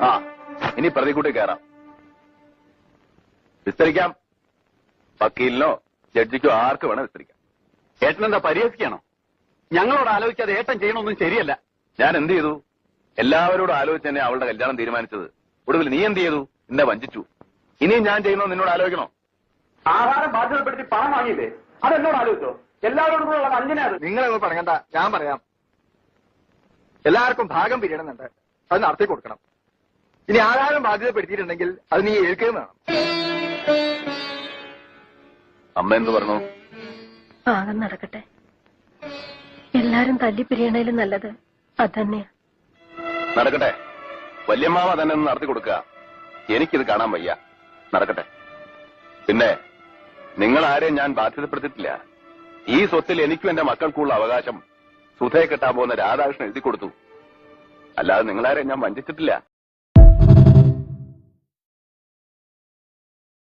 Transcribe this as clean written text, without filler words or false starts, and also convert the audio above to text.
ആ ഇനി പ്രതികൂട്ടി കയറാം. വിസ്തരിക്കാം. വക്കീലിനോ ജഡ്ജിക്കോ ആർക്ക് വേണം വിസ്തരിക്കാം. ഏട്ടനെന്താ പരിഹസിക്കാണോ? ഞങ്ങളോട് ആലോചിക്കാതെ ഏട്ടൻ ചെയ്യണമൊന്നും ശരിയല്ല. ഞാൻ എന്ത് ചെയ്തു? എല്ലാവരോടും ആലോചിച്ച് തന്നെ അവളുടെ കല്യാണം തീരുമാനിച്ചത്. ഒടുവിൽ നീ എന്ത് ചെയ്തു? എന്നെ വഞ്ചിച്ചു. ഇനിയും ഞാൻ ചെയ്യുന്നോ നിന്നോട് ആലോചിക്കണോ? ആഹാരം ബാധ്യതപ്പെടുത്തി പണം വാങ്ങിയില്ലേ? അതെന്നോട് ആലോചിച്ചോ? എല്ലാവരോടും കൂടെ ഉള്ളത് അങ്ങനെ. അത് നിങ്ങളൊന്നും പറയണ്ട, ഞാൻ പറയാം. എല്ലാവർക്കും ഭാഗം പിരിയണമെന്നുണ്ട്, അത് നടത്തി കൊടുക്കണം. ഇനി ആധാരം ബാധ്യതപ്പെടുത്തിയിട്ടുണ്ടെങ്കിൽ അത് നീ ഏൽക്കുകയും വേണം. അമ്മ എന്ത് പറഞ്ഞു? ഭാഗം നടക്കട്ടെ. എല്ലാരും തല്ലിപ്പിരിയണേലും നല്ലത് അതന്നെയാ. നടക്കട്ടെ. വല്യമ്മാവ തന്നെ ഒന്ന് നടത്തി കൊടുക്കുക. എനിക്കിത് കാണാൻ വയ്യ. നടക്കട്ടെ. പിന്നെ നിങ്ങൾ ആരെയും ഞാൻ ബാധ്യതപ്പെടുത്തിയിട്ടില്ല. ഈ സ്വത്തിൽ എനിക്കും എന്റെ മക്കൾക്കുള്ള അവകാശം സുധയെ കെട്ടാൻ പോകുന്ന രാധാകൃഷ്ണൻ എഴുതി കൊടുത്തു. അല്ലാതെ നിങ്ങളാരെയും ഞാൻ വഞ്ചിച്ചിട്ടില്ല.